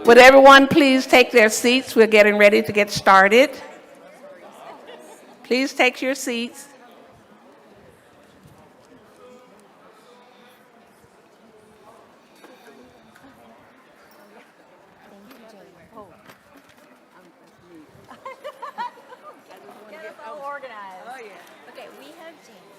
Would everyone please take their seats? We're getting ready to get started. Please take your seats. Get us all organized. Oh, yeah. Okay, we have James.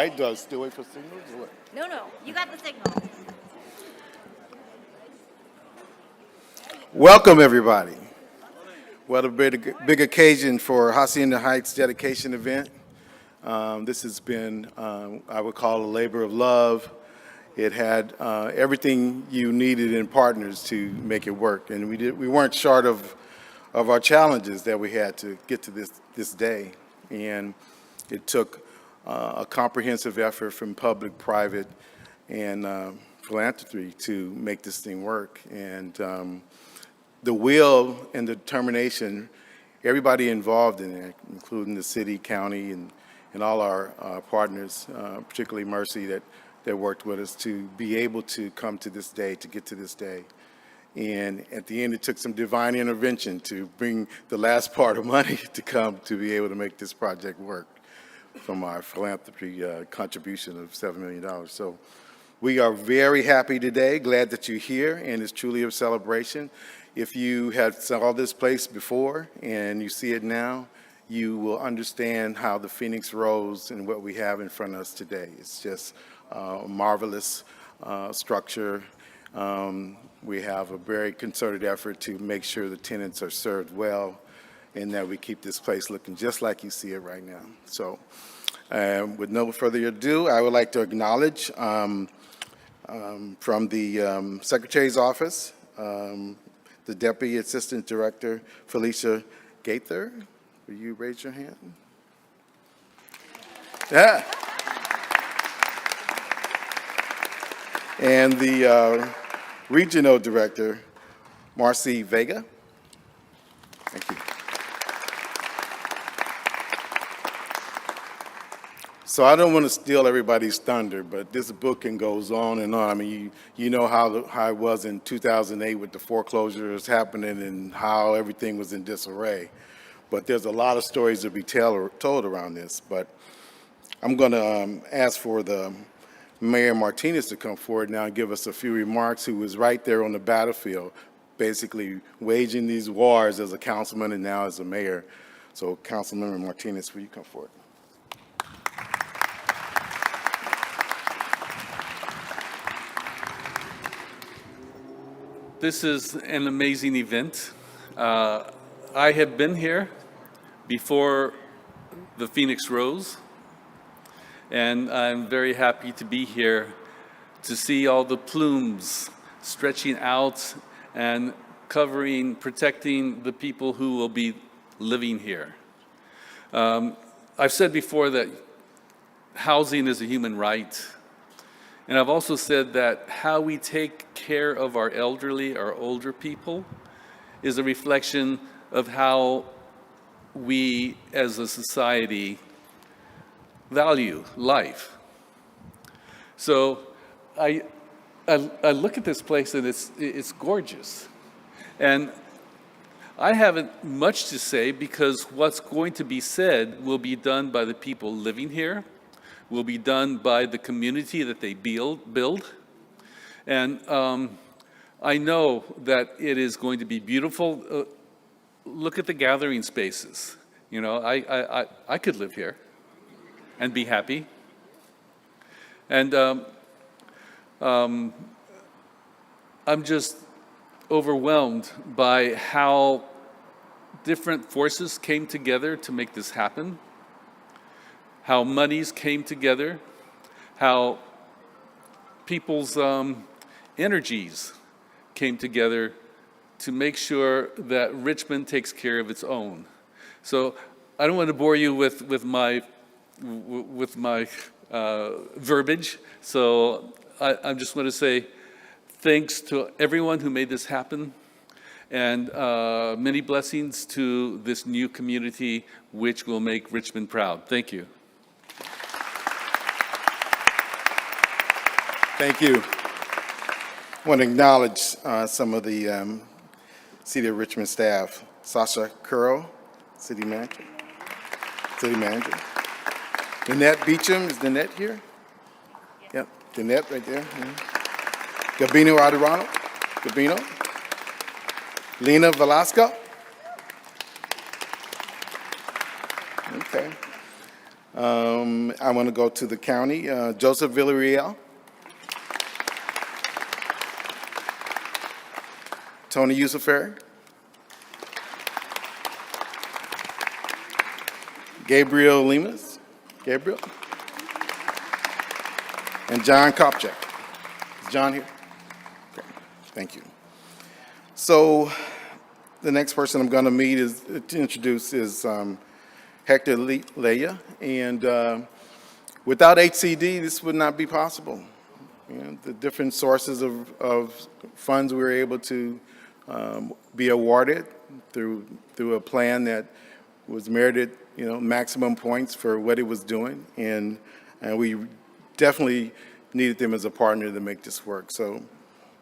right, do I still wait for signals or what? No, you got the signal. Welcome, everybody. What a big occasion for Hacienda Heights dedication event. This has been, I would call, a labor of love. It had everything you needed in partners to make it work, and we weren't short of our challenges that we had to get to this day. And it took a comprehensive effort from public, private, and philanthropy to make this thing work. And the will and the determination, everybody involved in it, including the city, county, and all our partners, particularly Mercy, that worked with us to be able to come to this day, to get to this day. And at the end, it took some divine intervention to bring the last part of money to come to be able to make this project work from our philanthropy contribution of $7 million. So we are very happy today, glad that you're here, and it's truly a celebration. If you have saw this place before and you see it now, you will understand how the Phoenix rose and what we have in front of us today. It's just a marvelous structure. We have a very concerted effort to make sure the tenants are served well and that we keep this place looking just like you see it right now. So with no further ado, I would like to acknowledge from the Secretary's Office, the Deputy Assistant Director, Felicia Gaither. Will you raise your hand? Yeah. And the Regional Director, Marcy Vega. Thank you. So I don't want to steal everybody's thunder, but this booking goes on and on. I mean, you know how it was in 2008 with the foreclosures happening and how everything was in disarray. But there's a lot of stories to be told around this. But I'm going to ask for the Mayor Martinez to come forward now and give us a few remarks, who was right there on the battlefield, basically waging these wars as a councilman and now as a mayor. So Councilmember Martinez, will you come forward? This is an amazing event. I have been here before the Phoenix rose, and I'm very happy to be here to see all the plumes stretching out and covering, protecting the people who will be living here. I've said before that housing is a human right. And I've also said that how we take care of our elderly, our older people, is a reflection of how we as a society value life. So I look at this place and it's gorgeous. And I haven't much to say because what's going to be said will be done by the people living here, will be done by the community that they build. And I know that it is going to be beautiful. Look at the gathering spaces. You know, I could live here and be happy. And I'm just overwhelmed by how different forces came together to make this happen. How monies came together, how people's energies came together to make sure that Richmond takes care of its own. So I don't want to bore you with my verbiage. So I just want to say thanks to everyone who made this happen, and many blessings to this new community, which will make Richmond proud. Thank you. Thank you. I want to acknowledge some of the City of Richmond staff. Sasha Curl, City Manager. Danette Beecham, is Danette here? Yep, Danette right there. Gabino Adirano, Gabino. Lena Velasco. Okay. I want to go to the county. Joseph Villarreal. Tony Yusufer. Gabriel Lemus. Gabriel. And John Kopchak. Is John here? Okay. Thank you. So the next person I'm going to introduce is Hector Leia. And without HCD, this would not be possible. You know, the different sources of funds we were able to be awarded through a plan that was merited, you know, maximum points for what it was doing, and we definitely needed them as a partner to make this work. So,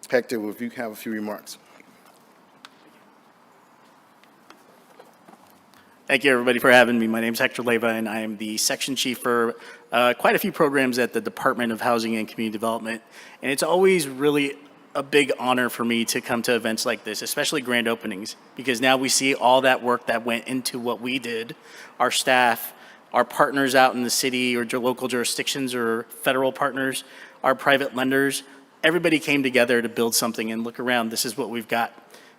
Hector, if you have a few remarks. Thank you, everybody, for having me. My name is Hector Leyva, and I am the section chief for quite a few programs at the Department of Housing and Community Development. And it's always really a big honor for me to come to events like this, especially grand openings, because now we see all that work that went into what we did, our staff, our partners out in the city or local jurisdictions or federal partners, our private lenders. Everybody came together to build something, and look around, this is what we've got.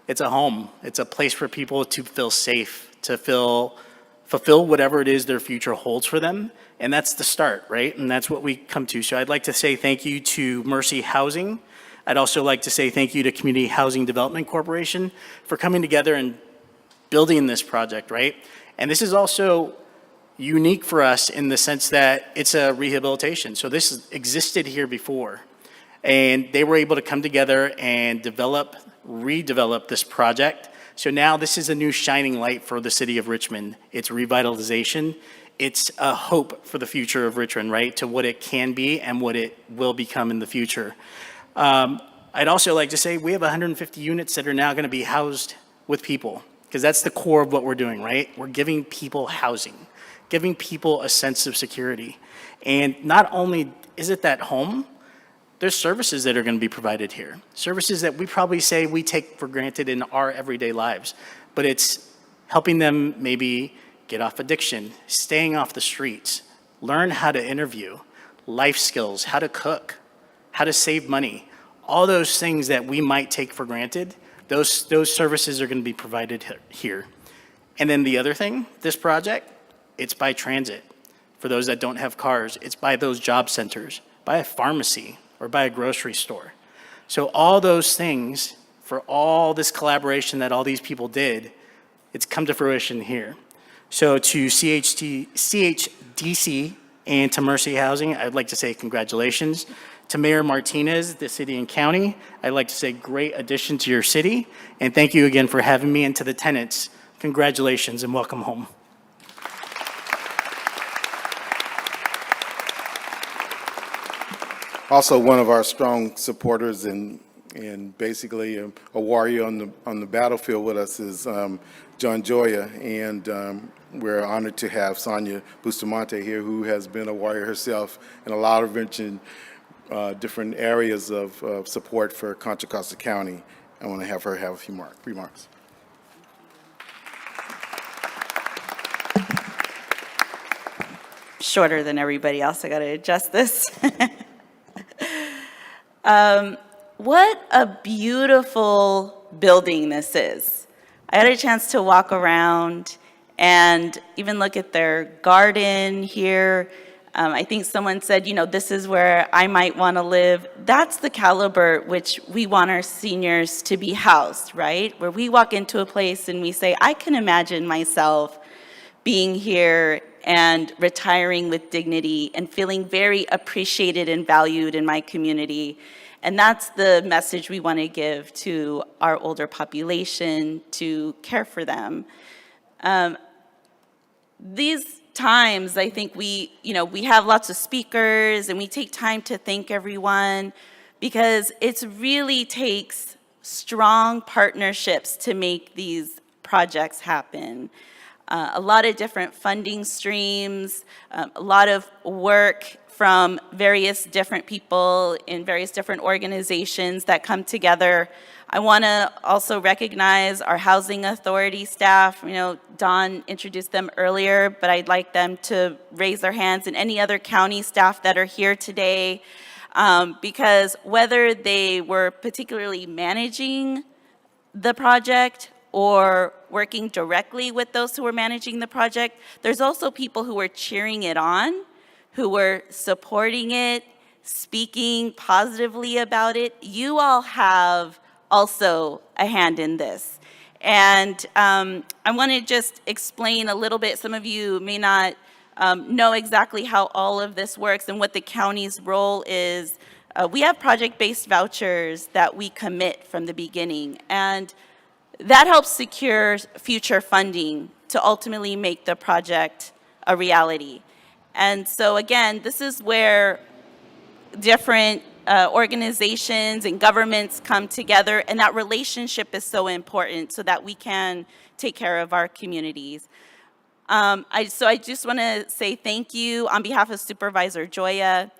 It's a home. It's a place for people to feel safe, to fulfill whatever it is their future holds for them. And that's the start, right? And that's what we come to. So I'd like to say thank you to Mercy Housing. I'd also like to say thank you to Community Housing Development Corporation for coming together and building this project, right? And this is also unique for us in the sense that it's a rehabilitation. So this existed here before. And they were able to come together and redevelop this project. So now this is a new shining light for the city of Richmond. It's revitalization. It's a hope for the future of Richmond, right? To what it can be and what it will become in the future. I'd also like to say we have 150 units that are now going to be housed with people, because that's the core of what we're doing, right? We're giving people housing, giving people a sense of security. And not only is it that home, there's services that are going to be provided here, services that we probably say we take for granted in our everyday lives, but it's helping them maybe get off addiction, staying off the streets, learn how to interview, life skills, how to cook, how to save money. All those things that we might take for granted, those services are going to be provided here. And then the other thing, this project, it's by transit. For those that don't have cars, it's by those job centers, by a pharmacy, or by a grocery store. So all those things, for all this collaboration that all these people did, it's come to fruition here. So to CHDC and to Mercy Housing, I'd like to say congratulations. To Mayor Martinez, the city and county, I'd like to say great addition to your city. And thank you again for having me. And to the tenants, congratulations and welcome home. Also, one of our strong supporters and basically a warrior on the battlefield with us is John Joya, and we're honored to have Sonia Bustamante here, who has been a warrior herself in a lot of different areas of support for Contra Costa County. I want to have her have a few remarks. Shorter than everybody else. I got to adjust this. What a beautiful building this is. I had a chance to walk around and even look at their garden here. I think someone said, you know, this is where I might want to live. That's the caliber which we want our seniors to be housed, right? Where we walk into a place and we say, I can imagine myself being here and retiring with dignity and feeling very appreciated and valued in my community. And that's the message we want to give to our older population, to care for them. These times, I think we have lots of speakers and we take time to thank everyone, because it really takes strong partnerships to make these projects happen. A lot of different funding streams, a lot of work from various different people in various different organizations that come together. I want to also recognize our housing authority staff. You know, Don introduced them earlier, but I'd like them to raise their hands, and any other county staff that are here today, because whether they were particularly managing the project or working directly with those who were managing the project, there's also people who were cheering it on, who were supporting it, speaking positively about it. You all have also a hand in this. And I want to just explain a little bit. Some of you may not know exactly how all of this works and what the county's role is. We have project-based vouchers that we commit from the beginning, and that helps secure future funding to ultimately make the project a reality. And so again, this is where different organizations and governments come together, and that relationship is so important so that we can take care of our communities. So I just want to say thank you on behalf of Supervisor Joya.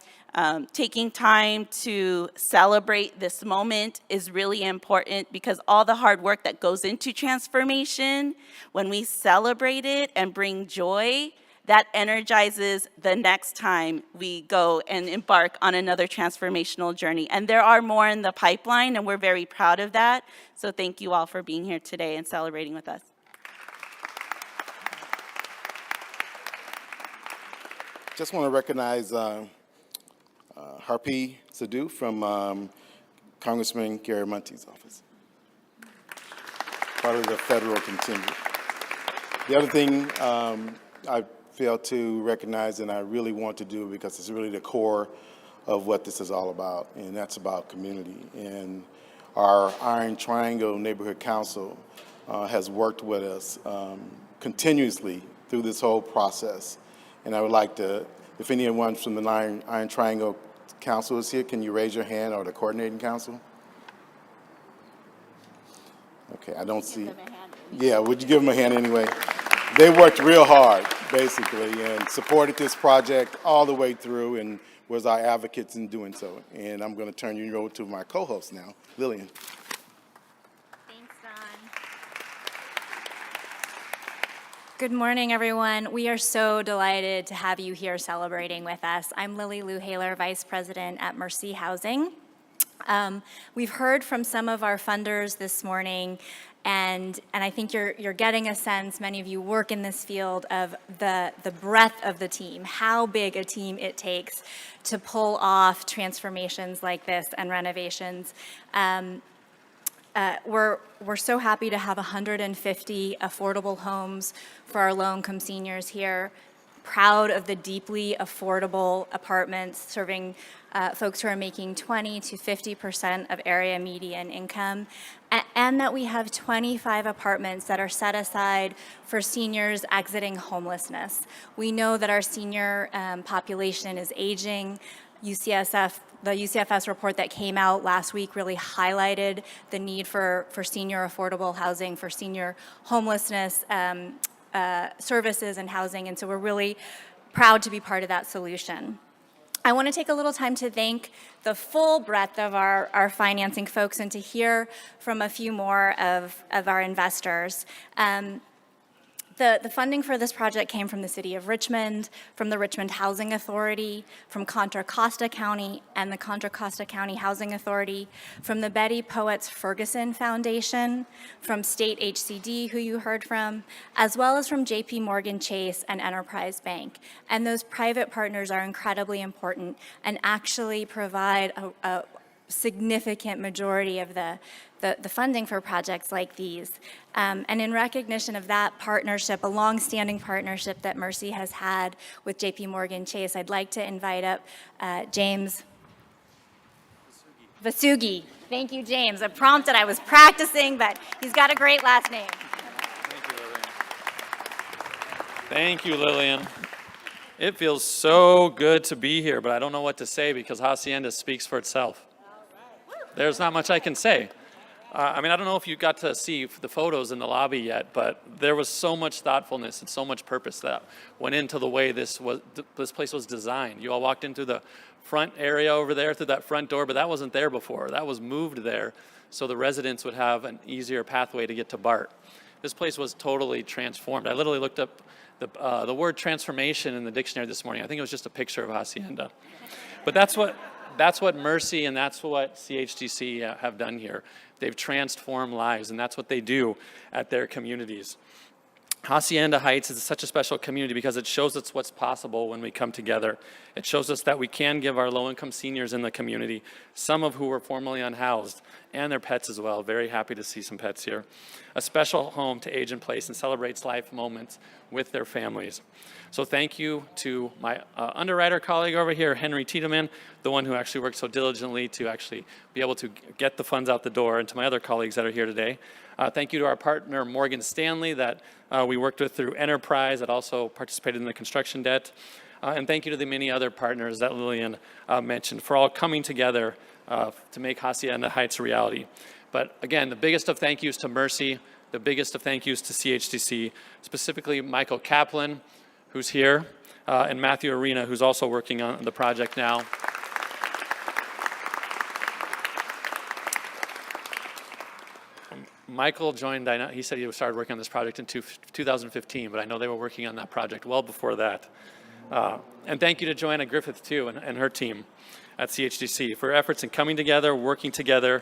Taking time to celebrate this moment is really important, because all the hard work that goes into transformation, when we celebrate it and bring joy, that energizes the next time we go and embark on another transformational journey. And there are more in the pipeline, and we're very proud of that. So thank you all for being here today and celebrating with us. Just want to recognize Harpi Sidhu from Congressman Gary Munty's office, part of the federal contingent. The other thing I fail to recognize, and I really want to do, because it's really the core of what this is all about, and that's about community. And our Iron Triangle Neighborhood Council has worked with us continuously through this whole process. And I would like to, if anyone from the Iron Triangle Council is here, can you raise your hand, or the coordinating council? Okay, I don't see. Yeah, would you give them a hand anyway? They worked real hard, basically, and supported this project all the way through, and was our advocates in doing so. And I'm going to turn you over to my co-host now, Lillian. Thanks, Don. Good morning, everyone. We are so delighted to have you here celebrating with us. I'm Lily Lou Haler, Vice President at Mercy Housing. We've heard from some of our funders this morning, and I think you're getting a sense, many of you work in this field, of the breadth of the team, how big a team it takes to pull off transformations like this and renovations. We're so happy to have 150 affordable homes for our low-income seniors here. Proud of the deeply affordable apartments serving folks who are making 20 to 50% of area median income, and that we have 25 apartments that are set aside for seniors exiting homelessness. We know that our senior population is aging. The UCFS report that came out last week really highlighted the need for senior affordable housing, for senior homelessness services and housing, and so we're really proud to be part of that solution. I want to take a little time to thank the full breadth of our financing folks and to hear from a few more of our investors. The funding for this project came from the City of Richmond, from the Richmond Housing Authority, from Contra Costa County and the Contra Costa County Housing Authority, from the Betty Poets Ferguson Foundation, from State HCD, who you heard from, as well as from JP Morgan Chase and Enterprise Bank. And those private partners are incredibly important and actually provide a significant majority of the funding for projects like these. And in recognition of that partnership, a long-standing partnership that Mercy has had with JP Morgan Chase, I'd like to invite up James Vasugi. Thank you, James. I prompted, I was practicing, but he's got a great last name. Thank you, Lillian. It feels so good to be here, but I don't know what to say because Hacienda speaks for itself. There's not much I can say. I mean, I don't know if you got to see the photos in the lobby yet, but there was so much thoughtfulness and so much purpose that went into the way this place was designed. You all walked into the front area over there through that front door, but that wasn't there before. That was moved there so the residents would have an easier pathway to get to BART. This place was totally transformed. I literally looked up the word transformation in the dictionary this morning. I think it was just a picture of Hacienda. But that's what Mercy and that's what CHDC have done here. They've transformed lives, and that's what they do at their communities. Hacienda Heights is such a special community because it shows us what's possible when we come together. It shows us that we can give our low-income seniors in the community, some of who were formerly unhoused, and their pets as well. Very happy to see some pets here. A special home to age in place and celebrates life moments with their families. So thank you to my underwriter colleague over here, Henry Tiedemann, the one who actually worked so diligently to actually be able to get the funds out the door, and to my other colleagues that are here today. Thank you to our partner, Morgan Stanley, that we worked with through Enterprise, that also participated in the construction debt. And thank you to the many other partners that Lillian mentioned for all coming together to make Hacienda Heights a reality. But again, the biggest of thank yous to Mercy, the biggest of thank yous to CHDC, specifically Michael Kaplan, who's here, and Matthew Arena, who's also working on the project now. Michael joined, he said he started working on this project in 2015, but I know they were working on that project well before that. And thank you to Joanna Griffith, too, and her team at CHDC for efforts in coming together, working together.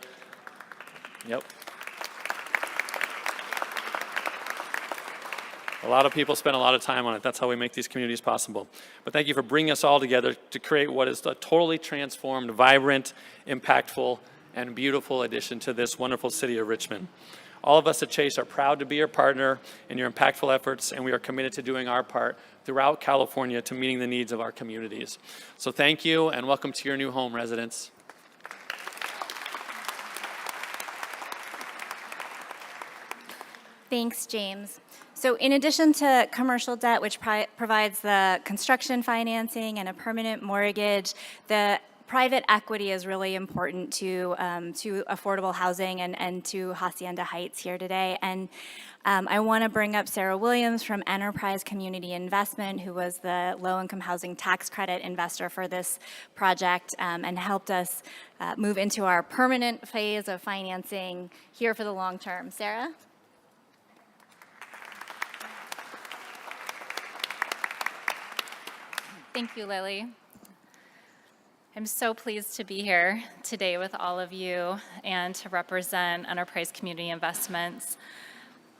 Yep. A lot of people spend a lot of time on it. That's how we make these communities possible. But thank you for bringing us all together to create what is a totally transformed, vibrant, impactful, and beautiful addition to this wonderful city of Richmond. All of us at Chase are proud to be your partner in your impactful efforts, and we are committed to doing our part throughout California to meeting the needs of our communities. So thank you, and welcome to your new home, residents. Thanks, James. So in addition to commercial debt, which provides the construction financing and a permanent mortgage, the private equity is really important to affordable housing and to Hacienda Heights here today. And I want to bring up Sarah Williams from Enterprise Community Investment, who was the low-income housing tax credit investor for this project and helped us move into our permanent phase of financing here for the long term. Sarah? Thank you, Lily. I'm so pleased to be here today with all of you and to represent Enterprise Community Investments.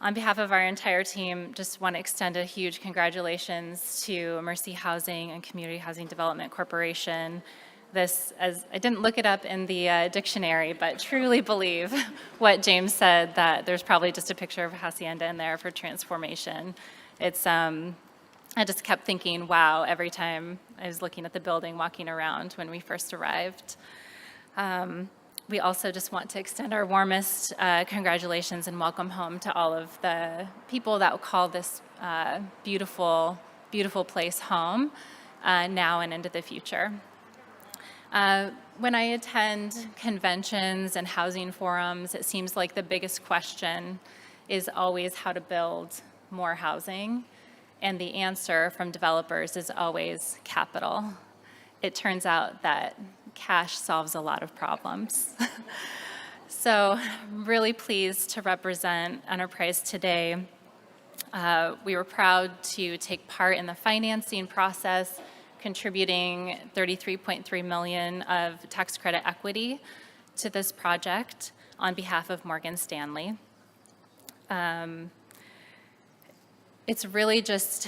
On behalf of our entire team, just want to extend a huge congratulations to Mercy Housing and Community Housing Development Corporation. This, as I didn't look it up in the dictionary, but truly believe what James said, that there's probably just a picture of Hacienda in there for transformation. It's I just kept thinking, wow, every time I was looking at the building, walking around when we first arrived. We also just want to extend our warmest congratulations and welcome home to all of the people that will call this beautiful, beautiful place home now and into the future. When I attend conventions and housing forums, it seems like the biggest question is always how to build more housing. And the answer from developers is always capital. It turns out that cash solves a lot of problems. So I'm really pleased to represent Enterprise today. We were proud to take part in the financing process, contributing $33.3 million of tax credit equity to this project on behalf of Morgan Stanley. It's really just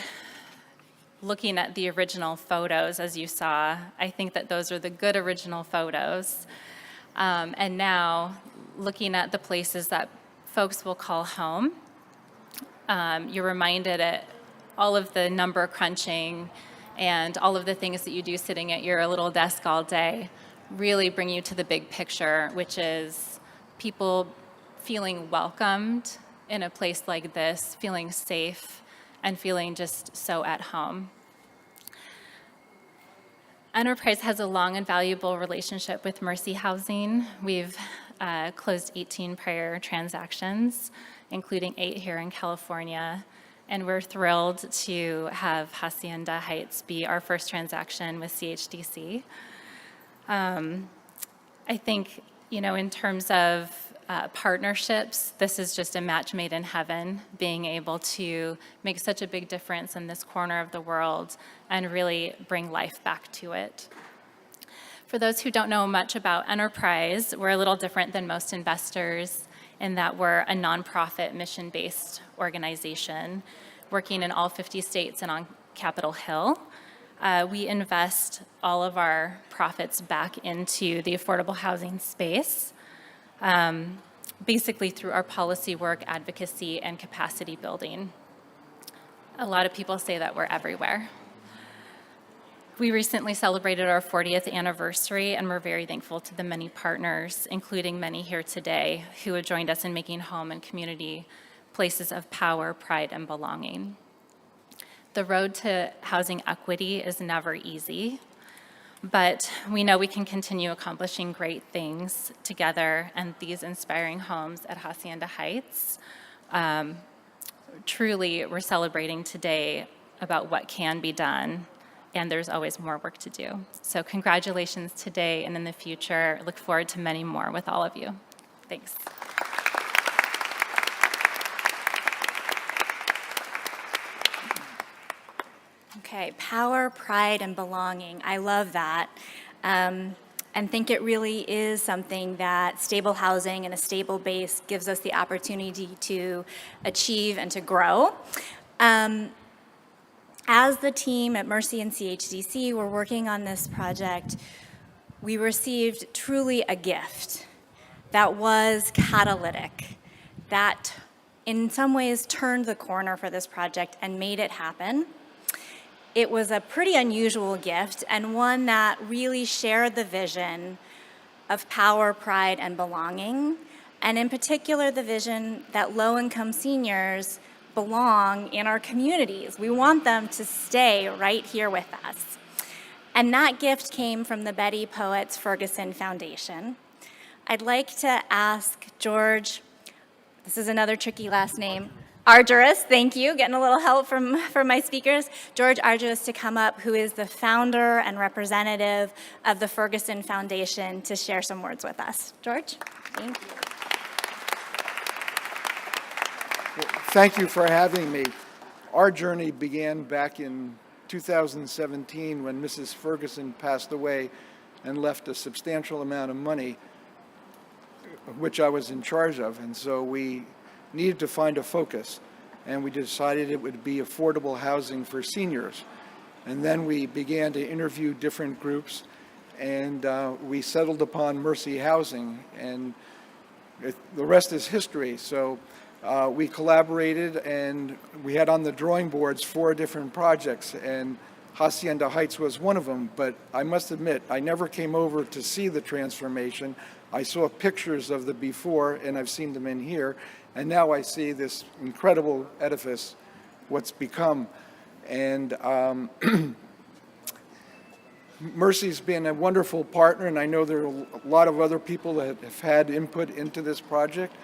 looking at the original photos, as you saw. I think that those are the good original photos. And now, looking at the places that folks will call home, you're reminded at all of the number crunching and all of the things that you do sitting at your little desk all day really bring you to the big picture, which is people feeling welcomed in a place like this, feeling safe, and feeling just so at home. Enterprise has a long and valuable relationship with Mercy Housing. We've closed 18 prior transactions, including 8 here in California, and we're thrilled to have Hacienda Heights be our first transaction with CHDC. I think, in terms of partnerships, this is just a match made in heaven, being able to make such a big difference in this corner of the world and really bring life back to it. For those who don't know much about Enterprise, we're a little different than most investors in that we're a nonprofit mission-based organization working in all 50 states and on Capitol Hill. We invest all of our profits back into the affordable housing space, basically through our policy work, advocacy, and capacity building. A lot of people say that we're everywhere. We recently celebrated our 40th anniversary, and we're very thankful to the many partners, including many here today, who have joined us in making home and community places of power, pride, and belonging. The road to housing equity is never easy, but we know we can continue accomplishing great things together, and these inspiring homes at Hacienda Heights, truly we're celebrating today about what can be done, and there's always more work to do. So congratulations today and in the future. Look forward to many more with all of you. Thanks. Okay, power, pride, and belonging. I love that. And think it really is something that stable housing and a stable base gives us the opportunity to achieve and to grow. As the team at Mercy and CHDC were working on this project, we received truly a gift that was catalytic, that in some ways turned the corner for this project and made it happen. It was a pretty unusual gift, and one that really shared the vision of power, pride, and belonging, and in particular the vision that low-income seniors belong in our communities. We want them to stay right here with us. And that gift came from the Betty Poets Ferguson Foundation. I'd like to ask George, this is another tricky last name, Argyris, thank you, getting a little help from my speakers, George Argyris to come up, who is the founder and representative of the Ferguson Foundation, to share some words with us. George, thank you. Thank you for having me. Our journey began back in 2017 when Mrs. Ferguson passed away and left a substantial amount of money, which I was in charge of. And so we needed to find a focus, and we decided it would be affordable housing for seniors. And then we began to interview different groups, and we settled upon Mercy Housing, and the rest is history. So we collaborated, and we had on the drawing boards 4 different projects, and Hacienda Heights was one of them. But I must admit, I never came over to see the transformation. I saw pictures of the before, and I've seen them in here, and now I see this incredible edifice, what's become. And Mercy's been a wonderful partner, and I know there are a lot of other people that have had input into this project,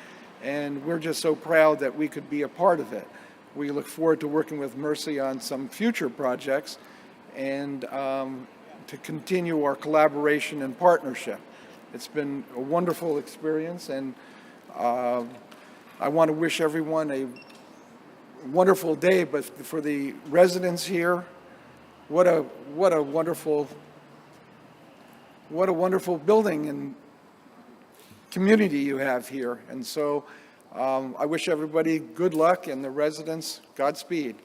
and we're just so proud that we could be a part of it. We look forward to working with Mercy on some future projects and to continue our collaboration and partnership. It's been a wonderful experience, and I want to wish everyone a wonderful day, but for the residents here, what a wonderful building and community you have here. And so I wish everybody good luck, and the residents Godspeed.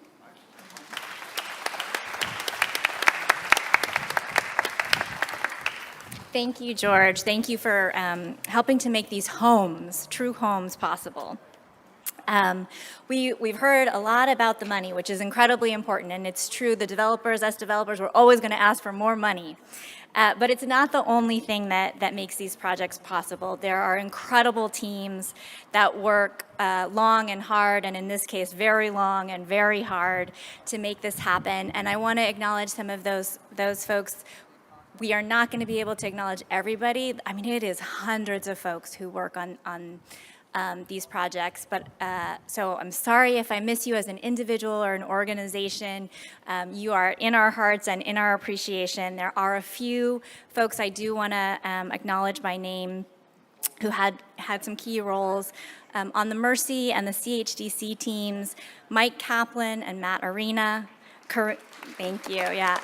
Thank you, George. Thank you for helping to make these homes, true homes, possible. We've heard a lot about the money, which is incredibly important, and it's true, us developers, we're always going to ask for more money. But it's not the only thing that makes these projects possible. There are incredible teams that work long and hard, and in this case, very long and very hard to make this happen. And I want to acknowledge some of those folks. We are not going to be able to acknowledge everybody. I mean, it is hundreds of folks who work on these projects, but so I'm sorry if I miss you as an individual or an organization. You are in our hearts and in our appreciation. There are a few folks I do want to acknowledge by name. who had some key roles on the Mercy and the CHDC teams, Mike Kaplan and Matt Arena. Thank you, yeah.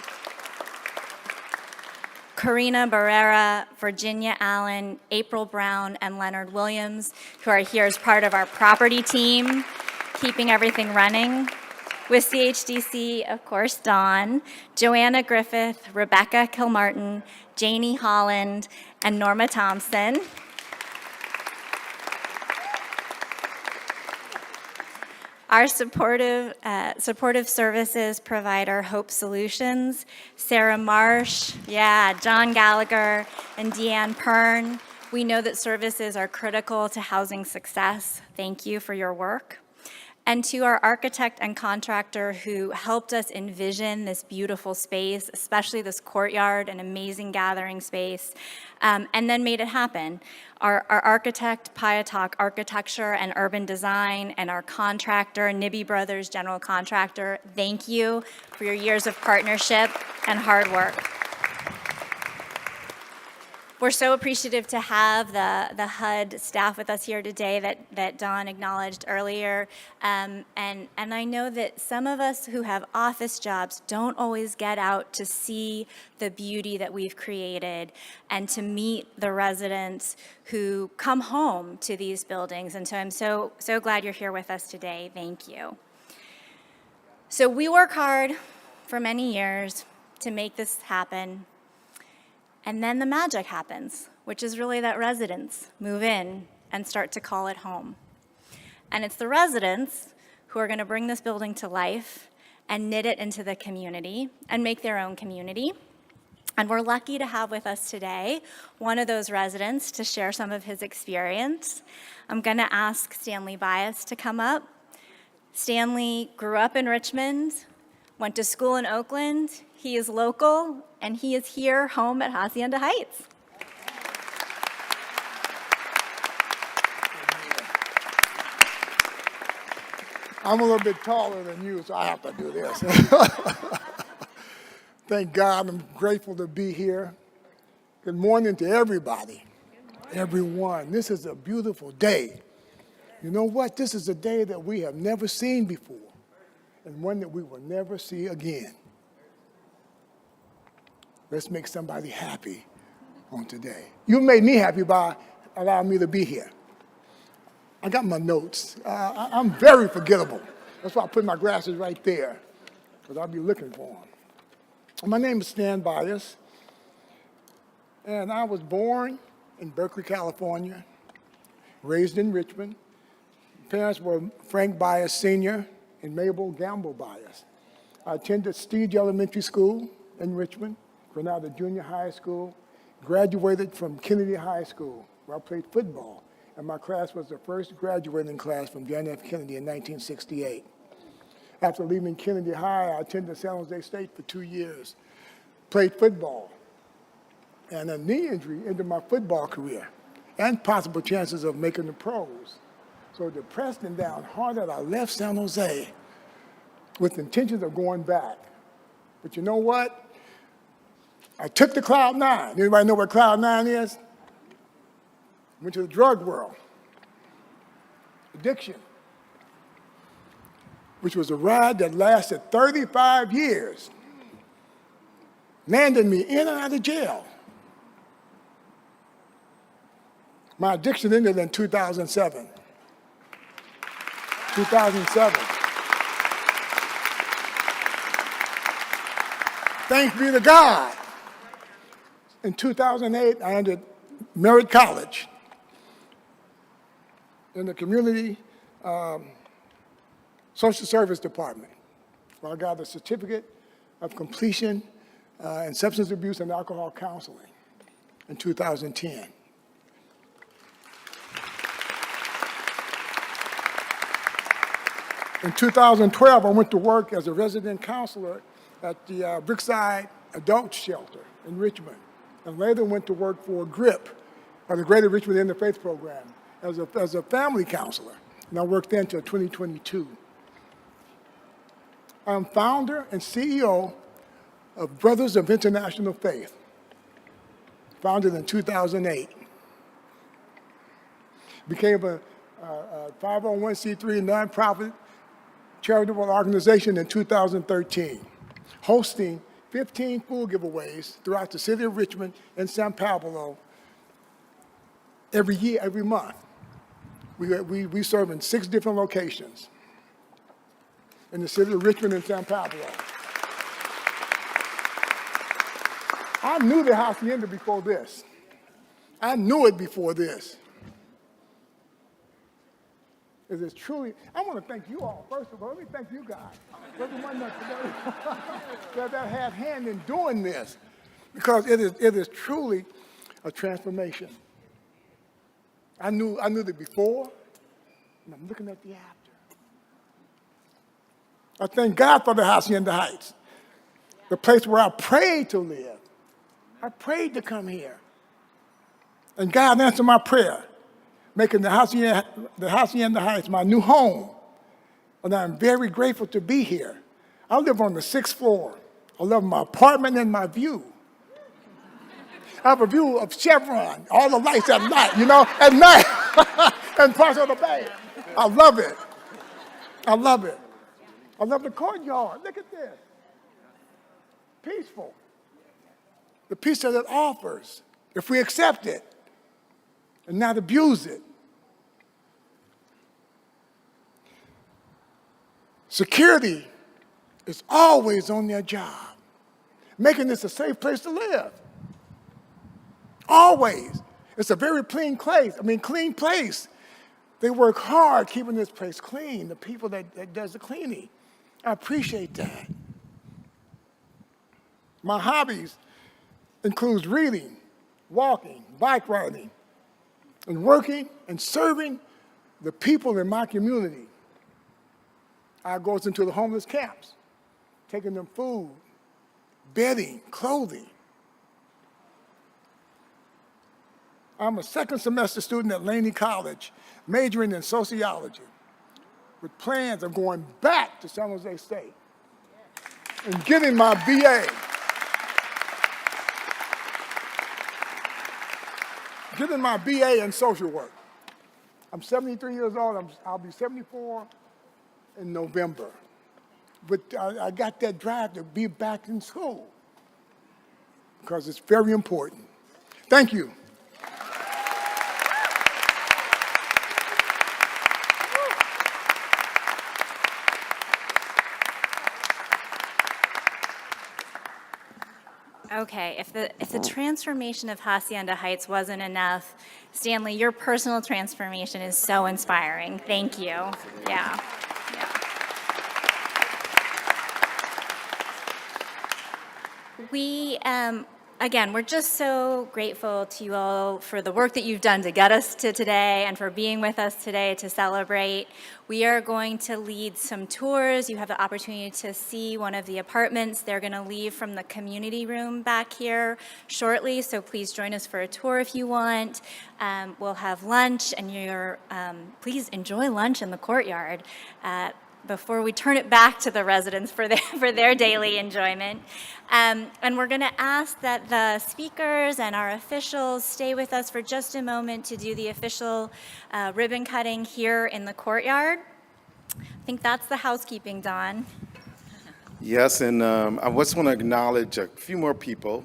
Karina Barrera, Virginia Allen, April Brown, and Leonard Williams, who are here as part of our property team, keeping everything running. With CHDC, of course, Dawn, Joanna Griffith, Rebecca Kilmartin, Janie Holland, and Norma Thompson. Our supportive services provider, Hope Solutions, Sarah Marsh, John Gallagher, and Deanne Pern. We know that services are critical to housing success. Thank you for your work. And to our architect and contractor who helped us envision this beautiful space, especially this courtyard, an amazing gathering space, and then made it happen. Our architect, Piatok Architecture and Urban Design, and our contractor, Nibby Brothers General Contractor, thank you for your years of partnership and hard work. We're so appreciative to have the HUD staff with us here today that Dawn acknowledged earlier. And I know that some of us who have office jobs don't always get out to see the beauty that we've created and to meet the residents who come home to these buildings. And so I'm so glad you're here with us today. Thank you. So we work hard for many years to make this happen. And then the magic happens, which is really that residents move in and start to call it home. And it's the residents who are going to bring this building to life and knit it into the community and make their own community. And we're lucky to have with us today one of those residents to share some of his experience. I'm going to ask Stanley Bias to come up. Stanley grew up in Richmond, went to school in Oakland. He is local, and he is here home at Hacienda Heights. I'm a little bit taller than you, so I have to do this. Thank God, I'm grateful to be here. Good morning to everybody, everyone. This is a beautiful day. You know what? This is a day that we have never seen before, and one that we will never see again. Let's make somebody happy on today. You made me happy by allowing me to be here. I got my notes. I'm very forgettable. That's why I put my glasses right there, because I'll be looking for them. My name is Stan Bias, and I was born in Berkeley, California, raised in Richmond. Parents were Frank Bias Sr. and Mabel Gamble Bias. I attended Steege Elementary School in Richmond, Granada Junior High School, graduated from Kennedy High School, where I played football, and my class was the first graduating class from John F. Kennedy in 1968. After leaving Kennedy High, I attended San Jose State for 2 years, played football, and a knee injury ended my football career and possible chances of making the pros. So depressed and downhearted, I left San Jose with intentions of going back. But you know what? I took the Cloud 9. Anybody know what Cloud 9 is? Went to the drug world. Addiction, which was a ride that lasted 35 years, landed me in and out of jail. My addiction ended in 2007. 2007. Thanks be to God. In 2008, I entered Merritt College in the community social service department, where I got a certificate of completion in substance abuse and alcohol counseling in 2010. In 2012, I went to work as a resident counselor at the Brookside Adult Shelter in Richmond, and later went to work for GRIP, or the Greater Richmond Interfaith Program, as a family counselor, and I worked there until 2022. I'm founder and CEO of Brothers of International Faith, founded in 2008. became a 501c3 nonprofit charitable organization in 2013, hosting 15 food giveaways throughout the city of Richmond and San Pablo every year, every month. We serve in 6 different locations in the city of Richmond and San Pablo. I knew the Hacienda before this. I knew it before this. It is truly, I want to thank you all, first of all. Let me thank you guys. Everyone that had hand in doing this, because it is truly a transformation. I knew the before, and I'm looking at the after. I thank God for the Hacienda Heights, the place where I prayed to live. I prayed to come here. And God answered my prayer, making the Hacienda Heights my new home. And I'm very grateful to be here. I live on the 6th floor. I love my apartment and my view. I have a view of Chevron, all the lights at night, at night, and parts of the bay. I love it. I love it. I love the courtyard. Look at this. Peaceful. The peace that it offers, if we accept it and not abuse it. Security is always on their job, making this a safe place to live. Always. It's a very clean place. Clean place. They work hard keeping this place clean, the people that does the cleaning. I appreciate that. My hobbies includes reading, walking, bike riding, and working and serving the people in my community. I go into the homeless camps, taking them food, bedding, clothing. I'm a second semester student at Laney College, majoring in sociology, with plans of going back to San Jose State and getting my BA. Getting my BA in social work. I'm 73 years old. I'll be 74 in November. But I got that drive to be back in school because it's very important. Thank you. Okay, if the transformation of Hacienda Heights wasn't enough, Stanley, your personal transformation is so inspiring. Thank you. Yeah. We, again, we're just so grateful to you all for the work that you've done to get us to today and for being with us today to celebrate. We are going to lead some tours. You have the opportunity to see one of the apartments. They're going to leave from the community room back here shortly, so please join us for a tour if you want. We'll have lunch, and please enjoy lunch in the courtyard before we turn it back to the residents for their daily enjoyment. And we're going to ask that the speakers and our officials stay with us for just a moment to do the official ribbon cutting here in the courtyard. I think that's the housekeeping, Don. Yes, and I just want to acknowledge a few more people.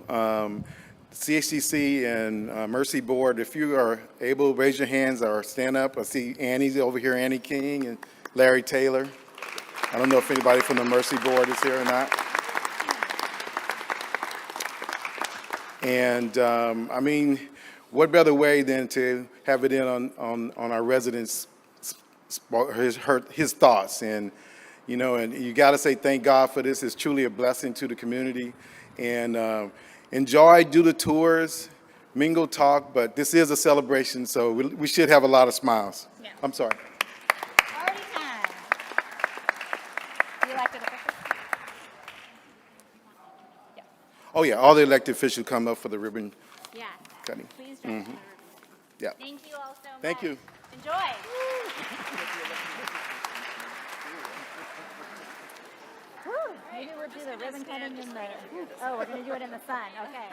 CHCC and Mercy Board, if you are able, raise your hands or stand up. I see Annie's over here, Annie King and Larry Taylor. I don't know if anybody from the Mercy Board is here or not. And what better way than to have it in on our residents' his thoughts, and you got to say thank God for this. It's truly a blessing to the community, and enjoy, do the tours, mingle, talk. But this is a celebration, so we should have a lot of smiles. Yeah. I'm sorry. Party time. The elected officials. Yeah. Oh yeah, all the elected officials come up for the ribbon cutting. Please join us. Yeah. Thank you all so much. Thank you. Enjoy. Maybe we'll do the ribbon cutting in the, we're going to do it in the sun. Okay.